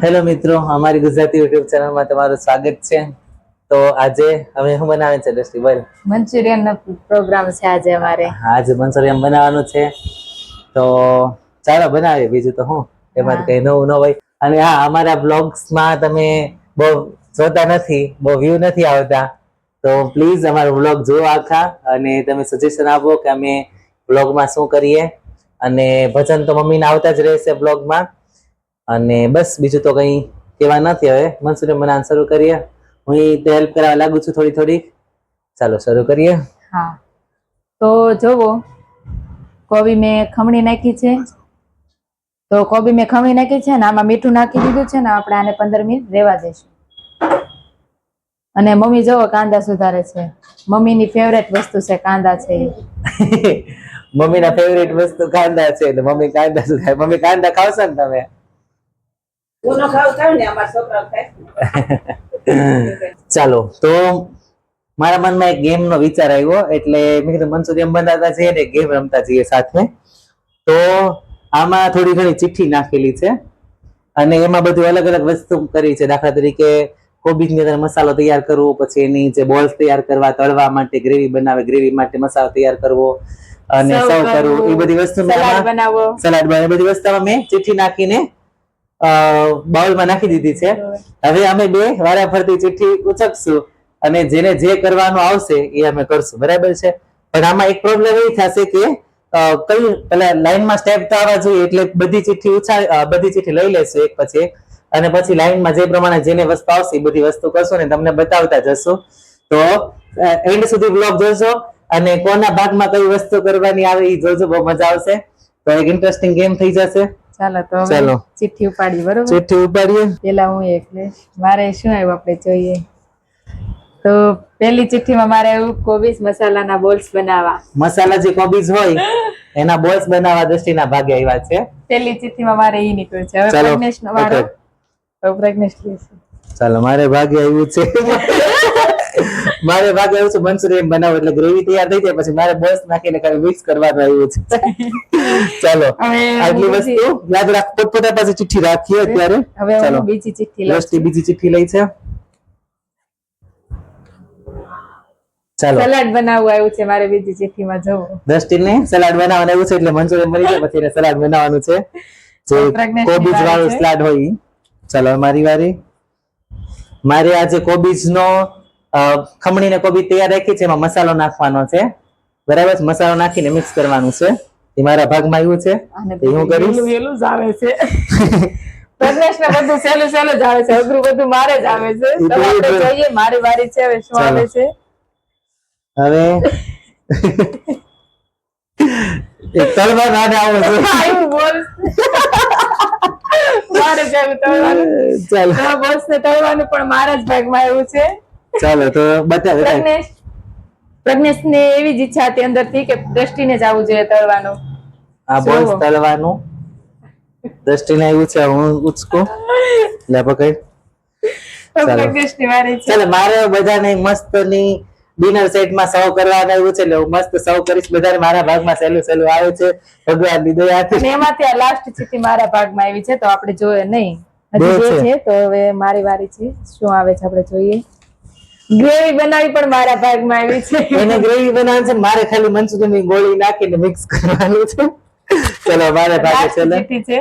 Hello મિત્રો, અમારી Gujarati YouTube ચેનલમાં તમારું સ્વાગત છે. તો આજે અમે શું બનાવે છે દ્રષ્ટિ બોલ? મંચુરિયન નો પ્રોગ્રામ છે આજે અમારે. આજે મંચુરિયન બનાવવાનું છે, તો ચાલો બનાવીએ. બીજું તો શું, એમાં કઈ નવું ન હોય. અને હા, અમારા બ્લોગ્સમાં તમે બહુ જોતા નથી, બહુ વ્યૂ નથી આવતા, તો પ્લીઝ અમારો બ્લોગ જુઓ આખા, અને તમે સજેશન આપો કે અમે બ્લોગમાં શું કરીએ. અને ભજન તો મમ્મીને આવતા જ રહેશે બ્લોગમાં. અને બસ બીજું તો કઈ કહેવા નથી. હવે મંચુરિયન બનાવવાનું શરૂ કરીએ. હું હેલ્પ કરવા લાગુ છું થોડી થોડી. ચાલો શરૂ કરીએ. હા, તો જોવો, કોબી મેં ખમણી નાખી છે. તો કોબી મેં ખમણી નાખી છે ને આમાં મીઠું નાખી દીધું છે ને આપણે આને 15 મિનિટ રહેવા દઈશું. અને મમ્મી જોવો કાંદા સુધારે છે. મમ્મીની ફેવરેટ વસ્તુ છે કાંદા છે. મમ્મીના ફેવરેટ વસ્તુ કાંદા છે, એટલે મમ્મી કાંદા સુધારે. મમ્મી કાંદા ખાવશો ને તમે? ચાલો, તો મારા મનમાં એક ગેમ નો વિચાર આવ્યો, એટલે મેં કીધું મંચુરિયન બનાવતા જઈએ ને ગેમ રમતા જઈએ સાથે. તો આમાં થોડી ઘણી ચિઠ્ઠી નાખેલી છે, અને એમાં બધું અલગ અલગ વસ્તુ કરી છે. દાખલા તરીકે કોબીજની અંદર મસાલો તૈયાર કરવો, પછી એની જે બોલ્સ તૈયાર કરવા, તળવા માટે ગ્રેવી બનાવે, ગ્રેવી માટે મસાલો તૈયાર કરવો, અને સર્વ કરવું, એ બધી વસ્તુ સલાડ બનાવો, એ બધી વસ્તુમાં મેં ચિઠ્ઠી નાખીને બાઉલમાં નાખી દીધી છે. હવે અમે બે વારાફરતી ચિઠ્ઠી ઉચકશું, અને જેને જે કરવાનું આવશે એ અમે કરશું, બરાબર છે? પણ આમાં એક પ્રોબ્લેમ એ થશે કે કઈ પેલા લાઈનમાં સ્ટેપ તો આવવા જોઈએ, એટલે બધી ચિઠ્ઠી લઈ લેશું એક પછી એક, અને પછી લાઈનમાં જે પ્રમાણે જેને વસ્તુ આવશે એ બધી વસ્તુ કરશો ને તમને બતાવતા જશું. તો એન્ડ સુધી બ્લોગ જોજો, અને કોના ભાગમાં કઈ વસ્તુ કરવાની આવે એ જોજો, બહુ મજા આવશે. તો એક ઇન્ટરેસ્ટિંગ ગેમ થઈ જશે. ચાલો તો હવે ચિઠ્ઠી ઉપાડી. બરોબર, ચિઠ્ઠી ઉપાડીએ. પેલા હું એટલે મારે શું આવ્યું આપણે જોઈએ. તો પેલી ચિઠ્ઠીમાં મારે એવું કોબીજ મસાલાના બોલ્સ બનાવવા. મસાલા જે કોબીજ હોય એના બોલ્સ બનાવવા દ્રષ્ટિના ભાગે આવ્યા છે. પેલી ચિઠ્ઠીમાં મારે ઈ નીકળ્યું છે. હવે પ્રજ્ઞેશનો વારો. હવે પ્રજ્ઞેશ લેશે. ચાલો, મારે ભાગે આવ્યું છે. મારે ભાગે આવ્યું છે મંચુરિયન બનાવો, એટલે ગ્રેવી તૈયાર થઈ જાય પછી મારે બોલ્સ નાખીને ખાલી મિક્સ કરવાનું આવ્યું છે. ચાલો, આટલી વસ્તુ યાદ રાખ. પોતપોતા પાસે ચિઠ્ઠી રાખીએ અત્યારે. હવે હું બીજી ચિઠ્ઠી લઉં છું. બીજી ચિઠ્ઠી લઈ છે. ચાલો, સલાડ બનાવવું આવ્યું છે મારે બીજી ચિઠ્ઠીમાં. જોવો, દ્રષ્ટિને સલાડ બનાવવાનું આવ્યું છે, એટલે મંચુરિયન બની જાય પછી એને સલાડ બનાવવાનું છે, જે કોબીજ વાળું સલાડ હોય. ચાલો, મારી વારી. મારે આજે કોબીજનો ખમણીને કોબીજ તૈયાર રાખી છે, એમાં મસાલો નાખવાનો છે, બરાબર? મસાલો નાખીને મિક્સ કરવાનું છે. એ મારા ભાગમાં આવ્યું છે. હું કરીશ. વેલું જ આવે છે. પ્રજ્ઞેશને બધું સહેલું સહેલું જ આવે છે, અઘરું બધું મારે જ આવે છે. તો આપણે જોઈએ, મારી વારી છે. હવે શું આવે છે? હવે તળવાનું આવે છે. આયું બોલ. મારે જેવું તળવાનું. ચાલો, બોલ્સ ને તળવાનું પણ મારા જ ભાગમાં આવ્યું છે. ચાલો, તો બતાવો. પ્રજ્ઞેશ ને એવી જ ઈચ્છા હતી અંદરથી કે દ્રષ્ટિને જ આવવું જોઈએ તળવાનું. આ બોલ્સ તળવાનું દ્રષ્ટિને આવ્યું છે. હું ઉચકું, લે પકડ. પ્રજ્ઞેશની વારી છે. ચાલો, મારે બધાને મસ્તની ડિનર સેટમાં સર્વ કરવાનું આવ્યું છે, એટલે હું મસ્ત સર્વ કરીશ બધાને. મારા ભાગમાં સહેલું સહેલું આવે છે, ભગવાનની દયાથી. અને એમાંથી આ લાસ્ટ ચિઠ્ઠી મારા ભાગમાં આવી છે, તો આપણે જોઈએ નહીં. હજી બે છે, તો હવે મારી વારી છે. શું આવે છે આપણે જોઈએ. ગ્રેવી બનાવી પણ મારા ભાગમાં આવી છે. એને ગ્રેવી બનાવવાની છે, મારે ખાલી મંચુરિયનની ગોળી નાખીને મિક્સ કરવાનું છે. ચલો, મારે ભાગે છે.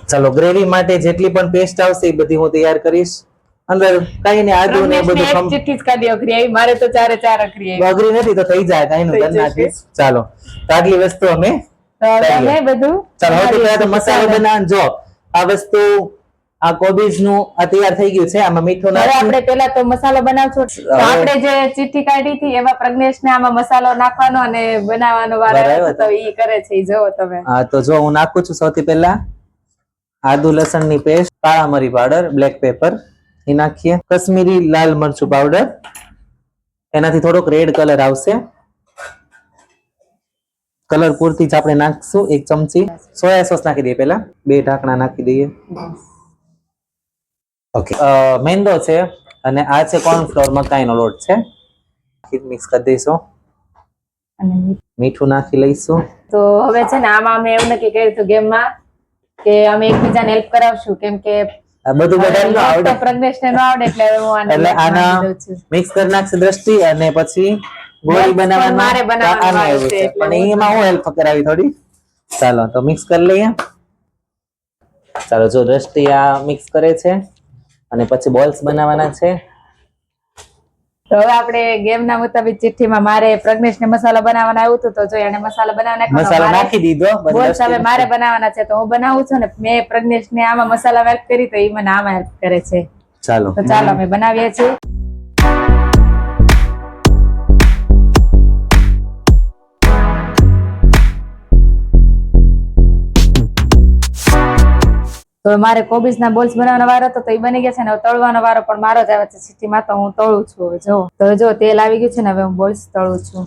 ચાલો, ગ્રેવી માટે જેટલી પણ પેસ્ટ આવશે એ બધી હું તૈયાર કરીશ. અંદર કઈ ને આદુ ને બધું ચિઠ્ઠી જ કાઢી અઘરી આવી. મારે તો ચારે ચાર અઘરી આવી. અઘરી નથી તો થઈ જાય, કઈ નું કરી નાખીશ. ચાલો, તો આટલી વસ્તુ અમે બધું. ચાલો, સૌથી પહેલા તો મસાલો બનાવવાનો. જો આ વસ્તુ, આ કોબીજ નું આ તૈયાર થઈ ગયું છે. આમાં મીઠું નાખી આપણે પેલા તો મસાલો બનાવશો. તો આપણે જે ચિઠ્ઠી કાઢી હતી એમાં પ્રજ્ઞેશ ને આમાં મસાલો નાખવાનો અને બનાવવાનો વારો આવ્યો, તો ઈ કરે છે. ઈ જોવો તમે. હા, તો જો હું નાખું છું. સૌથી પહેલા આદુ લસણ ની પેસ્ટ, કાળા મરી પાવડર, બ્લેક પેપર એ નાખીએ. કશ્મીરી લાલ મરચું પાવડર, એનાથી થોડોક રેડ કલર આવશે. કલર પૂરતી જ આપણે નાખશું. 1 ચમચી સોયા સોસ નાખી દઈએ. પેલા 2 ઢાંકણા નાખી દઈએ. ઓકે, મેંદો છે, અને આ છે કોર્નફ્લોર, મકાઈનો લોટ છે. મિક્સ કરી દઈશું. મીઠું નાખી લઈશું. તો હવે છે ને આમાં અમે એવું નક્કી કર્યું હતું ગેમમાં કે અમે એકબીજાને હેલ્પ કરાવશું કેમ કે આ બધું બધાને ન આવડે પ્રજ્ઞેશને ન આવડે એટલે હવે હું આને એટલે lock આના મારી દઉં છું. મિક્સ કરી નાખશે દ્રષ્ટિ અને પછી ગોળી Balls પણ બનાવવાનો મારે બનાવવાનો આને વારો આવ્યું છે, છે એટલે પણ હું એમાં હું હેલ્પ કરાવી થોડી. ચાલો તો મિક્સ કરી લઈએ. ચાલો જો દ્રષ્ટિ આ મિક્સ કરે છે અને પછી બોલ્સ બનાવવાના છે. તો હવે આપણે ગેમ ના મુતાબિક ચિઠ્ઠીમાં મારે પ્રજ્ઞેશને મસાલો બનાવવાનો આવ્યું હતું તો જો એને મસાલો બનાવવાનો મસાલો નાખી દીધો બસ બોલ્સ હવે દ્રષ્ટિ મારે બનાવવાના છે તો હું બનાવું છું ને મેં પ્રજ્ઞેશને આમાં મસાલા હેલ્પ કરી તો એ મને આમાં હેલ્પ કરે છે. ચાલો તો ચાલો અમે બનાવીએ છીએ. તો મારે કોબીજ ના બોલ્સ બનાવવાનો વારો હતો તો એ બની ગયા છે ને હવે તળવાનો વારો પણ મારો જ આવે છે ચિઠ્ઠીમાં તો હું તળું છું હવે જો તો જો તેલ આવી ગયું છે ને હવે હું બોલ્સ તળું છું.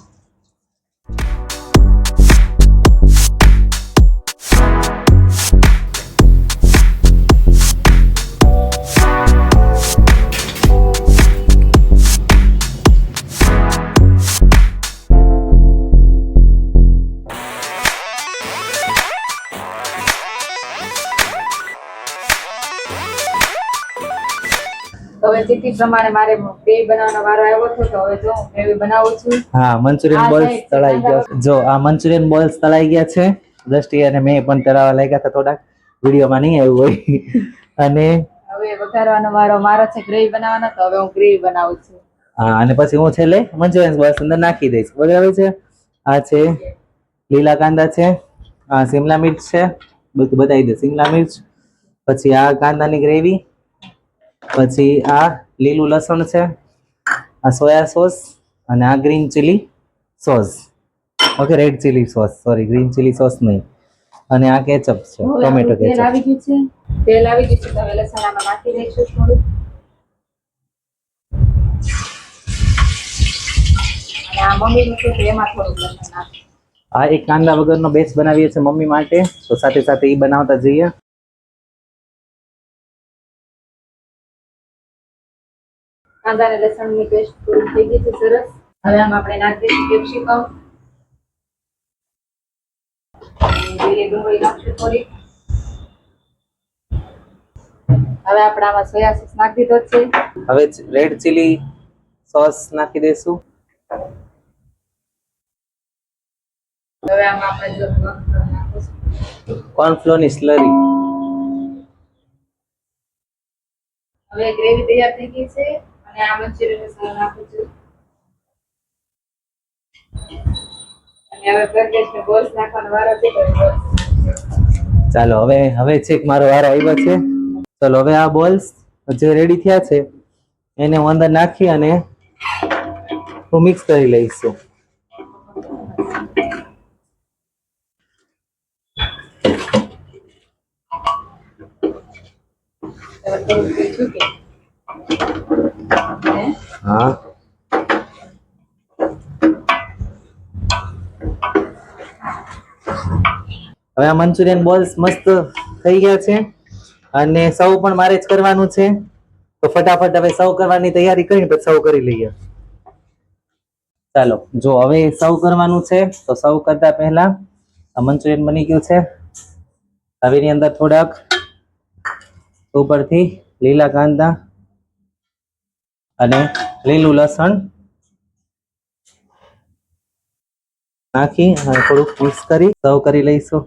હવે ચિઠ્ઠી પ્રમાણે મારે ગ્રેવી બનાવવાનો વારો આવ્યો હતો તો હવે જો હું ગ્રેવી બનાવું છું. હા મંચુરિયન આ બોલ્સ સાઈડ છે તળાઈ ગયા છે. જો આ મંચુરિયન બોલ્સ તળાઈ ગયા છે. દ્રષ્ટિ અને મેં પણ તળાવવા લાગ્યા હતા થોડાક વિડીયોમાં નહીં આવ્યું હોય અને હવે વઘારવાનો વારો મારો છે ગ્રેવી બનાવવાનો તો હવે હું ગ્રેવી બનાવું છું. હા અને પછી હું છેલ્લે મંચુરિયન બોલ્સ અંદર નાખી દઈશ. બરાબર છે. આ છે લીલા કાંદા છે, આ શિમલા મિર્ચ છે, બધું બતાવી દે. શિમલા મિર્ચ, પછી આ કાંદાની ગ્રેવી, પછી આ લીલું લસણ છે, આ સોયા સોસ અને આ green chilli sauce. Okay red chilli sauce, sorry green chilli sauce નહીં. અને આ કેચઅપ છે, હવે ટોમેટો આપણું તેલ કેચઅપ. આવી ગયું છે. તેલ આવી ગયું છે તો હવે લસણ આમાં નાખી દઈશું થોડું. અને આ મમ્મીનું છે તો એમાં થોડુંક લસણ નાખું. આ એક કાંદા વગરનો બેસ બનાવીએ છીએ મમ્મી માટે, તો સાથે સાથે એ બનાવતા જઈએ. કાંદા અને લસણની પેસ્ટ થોડી થઈ ગઈ છે સરસ. હવે આમાં આપણે નાખી દઈશું કેપ્સિકમ. લીલી ડુંગળી નાખશું થોડી. હવે આપણે આમાં સોયા સોસ નાખી દીધો છે. હવે રેડ ચીલી સોસ નાખી દઈશું. હવે આમાં આપણે જો નાખીશું. કોર્નફ્લોરની સ્લરી. હવે ગ્રેવી તૈયાર થઈ ગઈ છે અને આ મંચુરિયન મસાલો નાખું છું. અને હવે પ્રજ્ઞેશને બોલ્સ નાખવાનો વારો છે તો બોલ્સ. ચાલો હવે છેક મારો વારો આવ્યો છે. ચાલો હવે આ બોલ્સ જે રેડી થયા છે એને હું અંદર નાખી અને હું મિક્સ કરી લઈશું. હવે થોડું મીઠું કે હા હવે આ મંચુરિયન બોલ્સ મસ્ત થઈ ગયા છે અને સર્વ પણ મારે જ કરવાનું છે. તો ફટાફટ હવે સર્વ કરવાની તૈયારી કરીને પછી સર્વ કરી લઈએ. ચાલો જો હવે સર્વ કરવાનું છે તો સર્વ કરતા પહેલા આ મંચુરિયન બની ગયું છે. હવે એની અંદર થોડાક ઉપરથી લીલા કાંદા અને લીલું લસણ નાખી અને થોડુંક મિક્સ કરી સર્વ કરી લઈશું.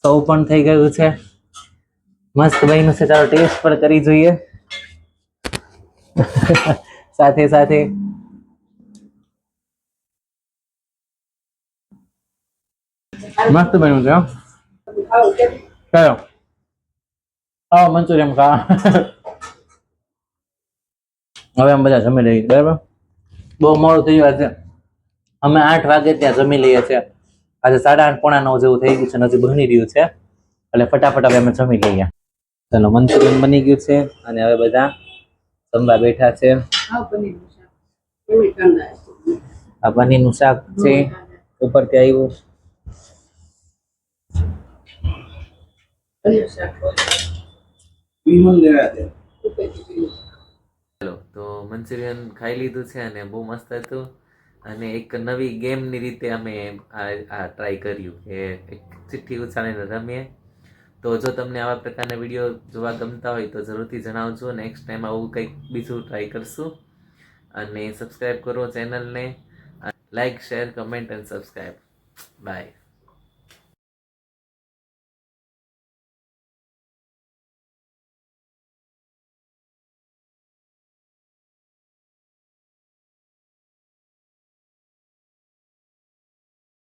સર્વ પણ થઈ ગયું છે, મસ્ત બન્યું છે. ચાલો ટેસ્ટ પણ કરી જોઈએ. સાથે સાથે મસ્ત બન્યું છે. ચાલો આવો મંચુરિયન ખાવા. હવે અમે બધા જમી લઈએ. બરાબર, બહુ મોડું થઈ ગયું છે. અમે 8 વાગે ત્યાં જમી લઈએ છીએ. આજે 8:30 પોણા 9 જેવું થઈ ગયું છે, હજી બની રહ્યું છે એટલે ફટાફટ હવે અમે જમી લઈએ. ચાલો મંચુરિયન બની ગયું છે અને હવે બધા જમવા બેઠા છે. આ પનીરનું શાક છે ઉપરથી આવ્યું. ચાલો તો મંચુરિયન ખાઈ લીધું છે અને બહુ મસ્ત હતું. અને એક નવી ગેમની રીતે અમે આ ટ્રાય કર્યું કે એક ચિઠ્ઠી ઉછાળીને રમીએ. તો જો તમને આવા પ્રકારના વિડીયો જોવા ગમતા હોય તો જરૂરથી જણાવજો. નેક્સ્ટ ટાઈમ આવું કંઈક બીજું ટ્રાય કરશું. અને સબસ્ક્રાઈબ કરો ચેનલને. Like, share, comment and subscribe. By.